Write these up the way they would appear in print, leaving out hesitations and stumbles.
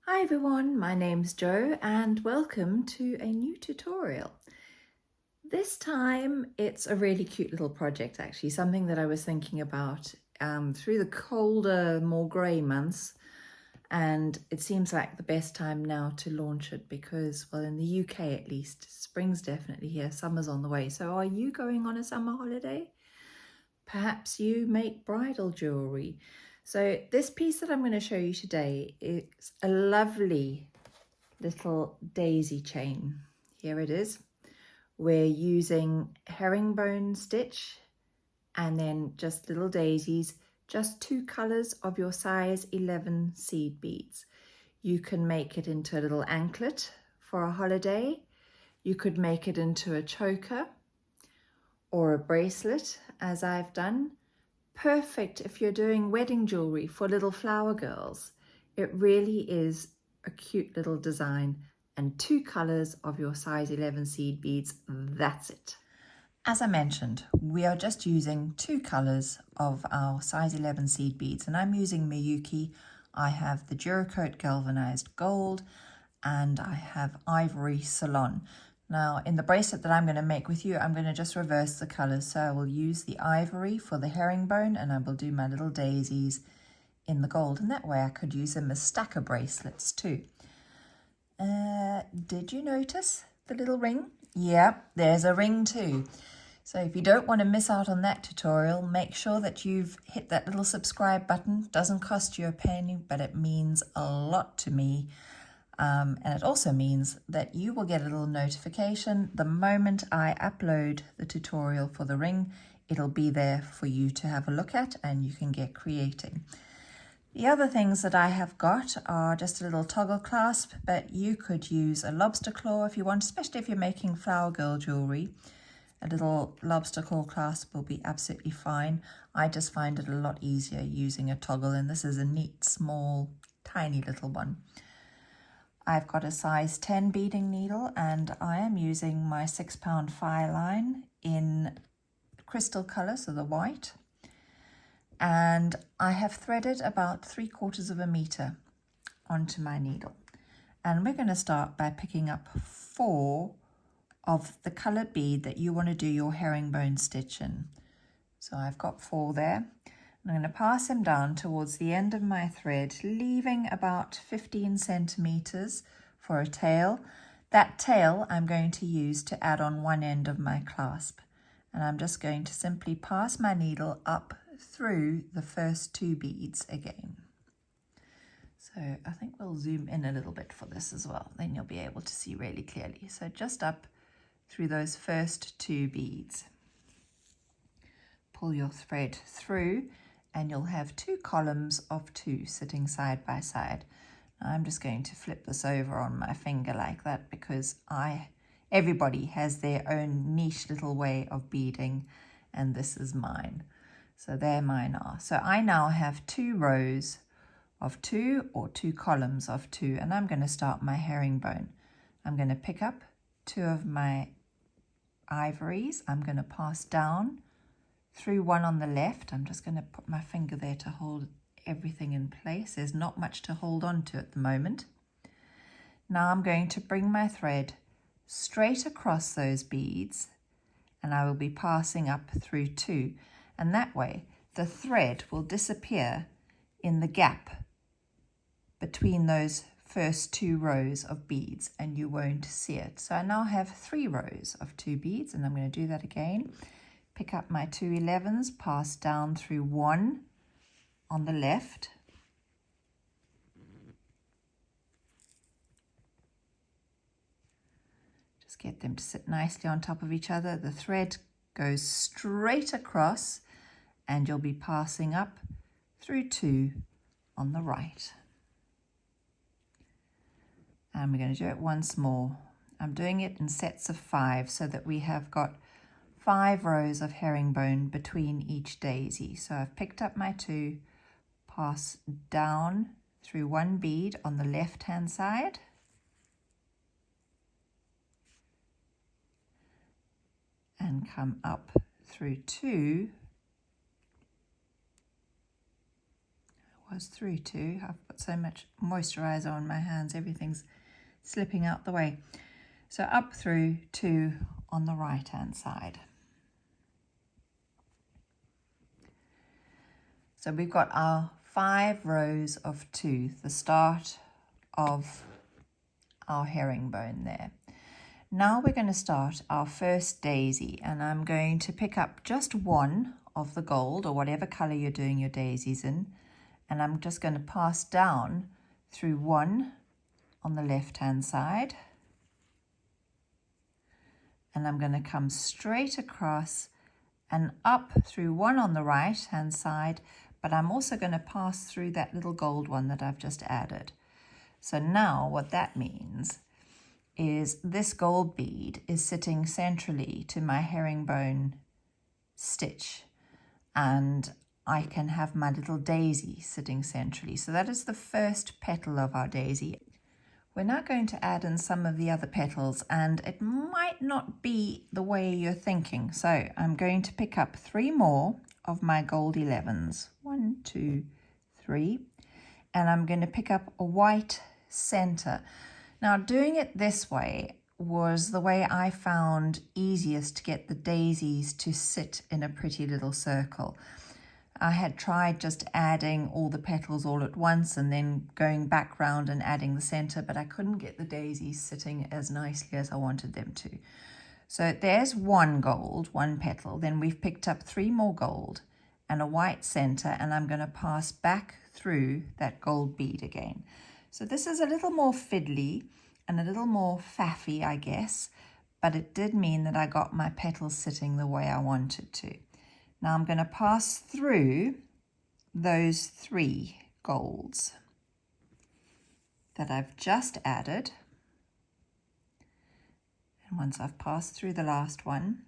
Hi everyone, my name's Jo and welcome to a new tutorial. This time it's a really cute little project actually, something that I was thinking about through the colder, more grey months, and it seems like the best time now to launch it because, well, in the UK at least, spring's definitely here, summer's on the way. So are you going on a summer holiday? Perhaps you make bridal jewellery. So this piece that I'm going to show you today is a lovely little daisy chain. Here it is. We're using herringbone stitch and then just little daisies, just 2 colors of your size 11 seed beads. You can make it into a little anklet for a holiday. You could make it into a choker or a bracelet, as I've done. Perfect if you're doing wedding jewelry for little flower girls. It really is a cute little design, and 2 colors of your size 11 seed beads, that's it. As I mentioned, we are just using 2 colors of our size 11 seed beads, and I'm using Miyuki. I have the Duracoat Galvanized Gold and I have Ivory Ceylon. Now in the bracelet that I'm going to make with you, I'm going to just reverse the colors. So I will use the ivory for the herringbone and I will do my little daisies in the gold, and that way I could use them as stacker bracelets too. Did you notice the little ring? Yeah, there's a ring too. So if you don't want to miss out on that tutorial, make sure that you've hit that little subscribe button. Doesn't cost you a penny, but it means a lot to me. And it also means that you will get a little notification the moment I upload the tutorial for the ring. It'll be there for you to have a look at and you can get creating. The other things that I have got are just a little toggle clasp, but you could use a lobster claw if you want, especially if you're making flower girl jewelry. A little lobster claw clasp will be absolutely fine. I just find it a lot easier using a toggle, and this is a neat, small, tiny little one. I've got a size 10 beading needle and I am using my 6-pound file line in crystal colour, so the white. And I have threaded about 3/4 of a metre onto my needle. And we're going to start by picking up 4 of the colour bead that you want to do your herringbone stitch in. So I've got 4 there. I'm going to pass them down towards the end of my thread, leaving about 15 centimeters for a tail. That tail I'm going to use to add on one end of my clasp. And I'm just going to simply pass my needle up through the first 2 beads again. So I think we'll zoom in a little bit for this as well. Then you'll be able to see really clearly. So just up through those first 2 beads. Pull your thread through and you'll have 2 columns of 2 sitting side by side. Now I'm just going to flip this over on my finger like that because everybody has their own niche little way of beading, and this is mine. So there mine are. So I now have 2 rows of 2 or 2 columns of 2, and I'm going to start my herringbone. I'm going to pick up 2 of my ivories. I'm going to pass down through one on the left. I'm just going to put my finger there to hold everything in place. There's not much to hold on to at the moment. Now I'm going to bring my thread straight across those beads and I will be passing up through 2, and that way the thread will disappear in the gap between those first 2 rows of beads and you won't see it. So I now have 3 rows of 2 beads, and I'm going to do that again. Pick up my 2 11s, pass down through 1 on the left. Just get them to sit nicely on top of each other. The thread goes straight across and you'll be passing up through 2 on the right. And we're going to do it once more. I'm doing it in sets of 5 so that we have got 5 rows of herringbone between each daisy. So I've picked up my 2, pass down through 1 bead on the left hand side, and come up through 2. was through to. I've got so much moisturizer on my hands, everything's slipping out the way. So up through 2 on the right hand side. So we've got our 5 rows of 2, the start of our herringbone there. Now we're going to start our first daisy, and I'm going to pick up just one of the gold, or whatever color you're doing your daisies in, and I'm just going to pass down through 1 on the left hand side, and I'm going to come straight across and up through 1 on the right hand side, but I'm also going to pass through that little gold one that I've just added. So now what that means is this gold bead is sitting centrally to my herringbone stitch, and I can have my little daisy sitting centrally. So that is the first petal of our daisy. We're now going to add in some of the other petals, and it might not be the way you're thinking. So I'm going to pick up 3 more of my gold 11s. 1, 2, 3. And I'm going to pick up a white center. Now, doing it this way was the way I found easiest to get the daisies to sit in a pretty little circle. I had tried just adding all the petals all at once and then going back round and adding the center, but I couldn't get the daisies sitting as nicely as I wanted them to. So there's 1 gold, 1 petal. Then we've picked up 3 more gold and a white center, and I'm going to pass back through that gold bead again. So this is a little more fiddly and a little more faffy, I guess, but it did mean that I got my petals sitting the way I wanted to. Now I'm going to pass through those 3 golds that I've just added. And once I've passed through the last one,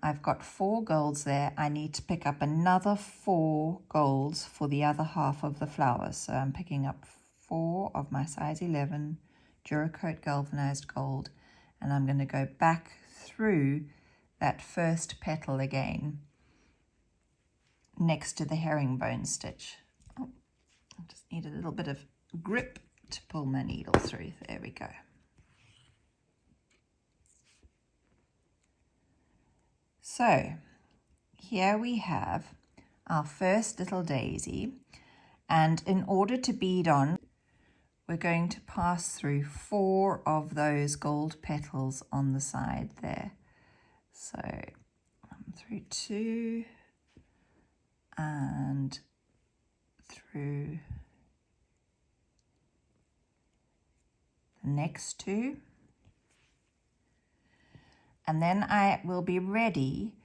I've got 4 golds there. I need to pick up another 4 golds for the other half of the flowers. So I'm picking up 4 of my size 11 Duracoat galvanized gold, and I'm going to go back through that first petal again next to the herringbone stitch. Oh, I just need a little bit of grip to pull my needle through. There we go. So here we have our first little daisy, and in order to bead on, we're going to pass through 4 of those gold petals on the side there. So through 2 and through the next 2. And then I will be ready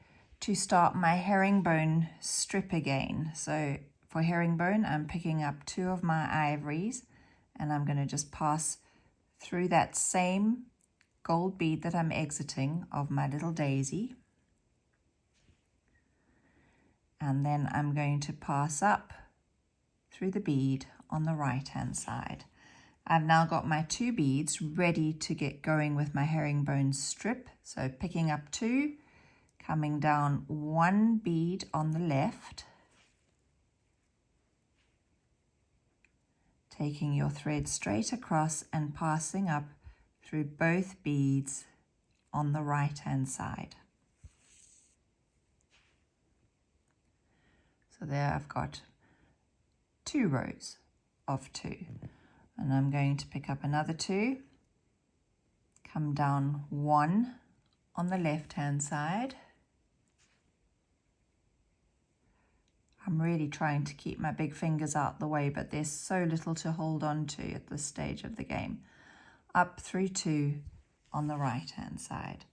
to start my herringbone strip again. So for herringbone, I'm picking up 2 of my ivories, and I'm going to just pass through that same gold bead that I'm exiting of my little daisy. And then I'm going to pass up through the bead on the right hand side. I've now got my 2 beads ready to get going with my herringbone strip. So picking up 2, coming down 1 bead on the left, taking your thread straight across and passing up through both beads on the right hand side. So there I've got 2 rows of 2, and I'm going to pick up another 2, come down 1 on the left hand side. I'm really trying to keep my big fingers out the way, but there's so little to hold on to at this stage of the game. Up through 2 on the right hand side.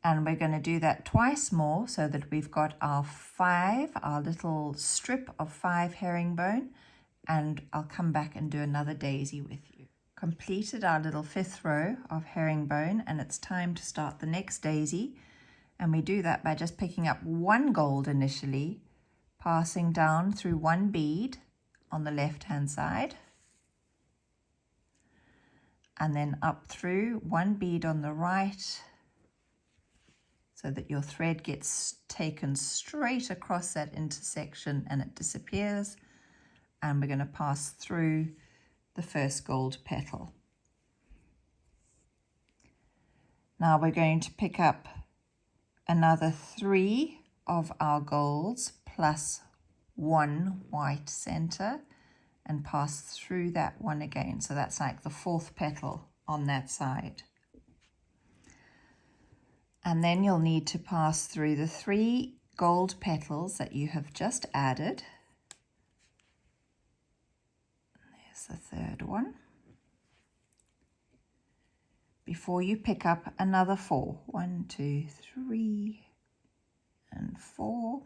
And we're going to do that twice more so that we've got our little strip of 5 herringbone, and I'll come back and do another daisy with you. Completed our little 5th row of herringbone, and it's time to start the next daisy. And we do that by just picking up 1 gold initially, passing down through 1 bead on the left hand side, and then up through 1 bead on the right, so that your thread gets taken straight across that intersection and it disappears, and we're going to pass through the first gold petal. Now we're going to pick up another 3 of our golds plus 1 white center and pass through that one again. So that's like the 4th petal on that side. And then you'll need to pass through the 3 gold petals that you have just added. There's the 3rd one. Before you pick up another 4. 1, 2, 3, and 4.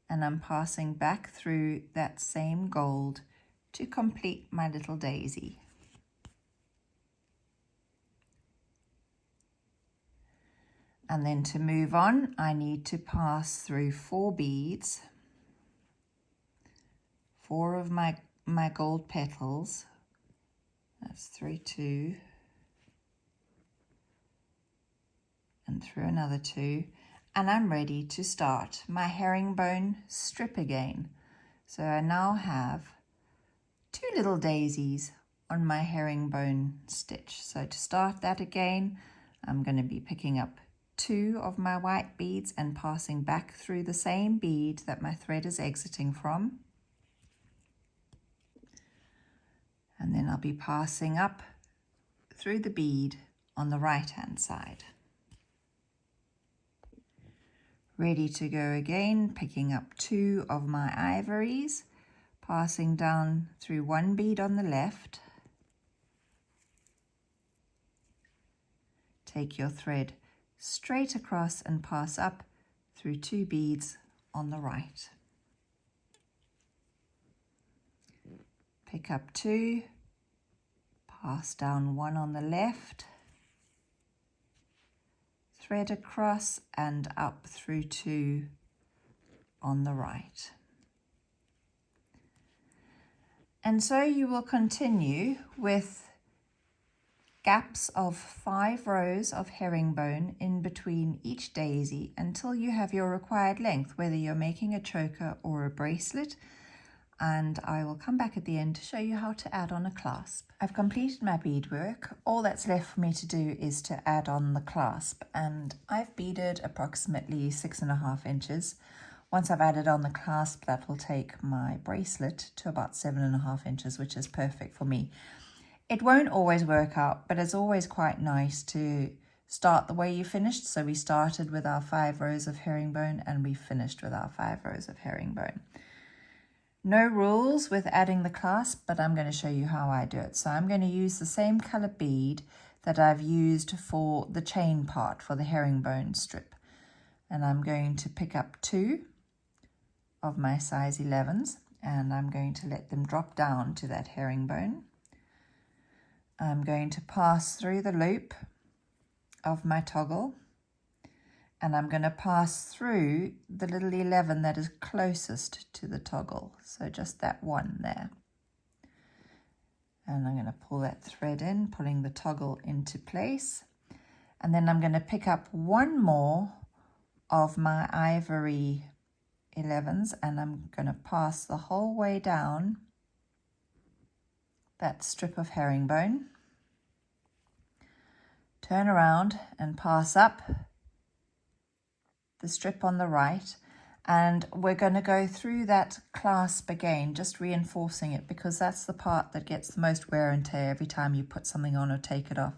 And I'm passing back through that same gold to complete my little daisy. And then to move on, I need to pass through 4 beads, 4 of my gold petals. That's 3, 2, and through another 2. And I'm ready to start my herringbone strip again. So I now have 2 little daisies on my herringbone stitch. So to start that again, I'm going to be picking up 2 of my white beads and passing back through the same bead that my thread is exiting from. And then I'll be passing up through the bead on the right hand side. Ready to go again, picking up 2 of my ivories, passing down through 1 bead on the left. Take your thread straight across and pass up through 2 beads on the right. Pick up 2, pass down 1 on the left, thread across and up through 2 on the right. And so you will continue with gaps of 5 rows of herringbone in between each daisy until you have your required length, whether you're making a choker or a bracelet. And I will come back at the end to show you how to add on a clasp. I've completed my beadwork. All that's left for me to do is to add on the clasp, and I've beaded approximately 6.5 inches. Once I've added on the clasp, that will take my bracelet to about 7.5 inches, which is perfect for me. It won't always work out, but it's always quite nice to start the way you finished. So we started with our 5 rows of herringbone and we finished with our 5 rows of herringbone. No rules with adding the clasp, but I'm going to show you how I do it. So I'm going to use the same color bead that I've used for the chain part for the herringbone strip. And I'm going to pick up 2 of my size 11s and I'm going to let them drop down to that herringbone. I'm going to pass through the loop of my toggle and I'm going to pass through the little 11 that is closest to the toggle. So just that one there. And I'm going to pull that thread in, pulling the toggle into place. And then I'm going to pick up 1 more of my ivory 11s and I'm going to pass the whole way down that strip of herringbone. Turn around and pass up the strip on the right, and we're going to go through that clasp again, just reinforcing it because that's the part that gets the most wear and tear every time you put something on or take it off.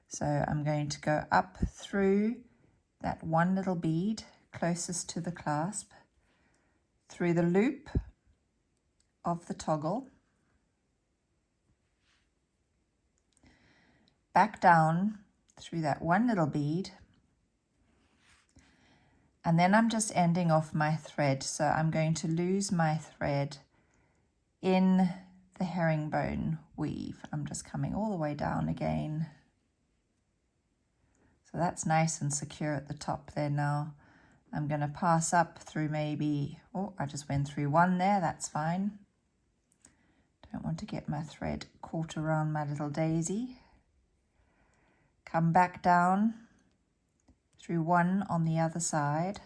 So I'm going to go up through that 1 little bead closest to the clasp, through the loop of the toggle, back down through that 1 little bead, and then I'm just ending off my thread. So I'm going to lose my thread in the herringbone weave. I'm just coming all the way down again. So that's nice and secure at the top there now. I'm going to pass up through maybe, oh, I just went through 1 there, that's fine. Don't want to get my thread caught around my little daisy. Come back down through 1 on the other side.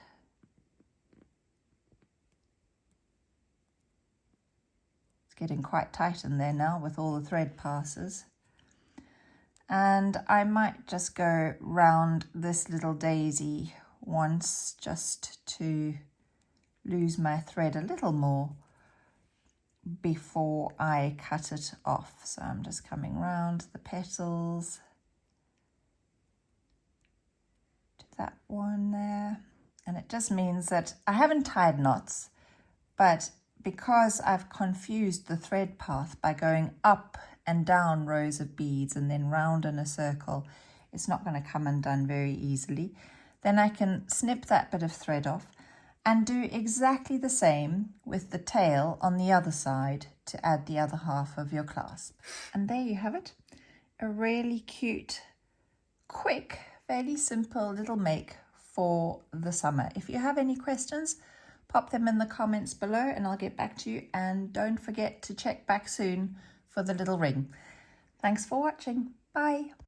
getting quite tight in there now with all the thread passes. And I might just go round this little daisy once just to lose my thread a little more before I cut it off. So I'm just coming round the petals to that one there. And it just means that I haven't tied knots, but because I've confused the thread path by going up and down rows of beads and then round in a circle, it's not going to come undone very easily. Then I can snip that bit of thread off and do exactly the same with the tail on the other side to add the other half of your clasp. And there you have it, a really cute, quick, fairly simple little make for the summer. If you have any questions, pop them in the comments below and I'll get back to you. And don't forget to check back soon for the little ring. Thanks for watching. Bye.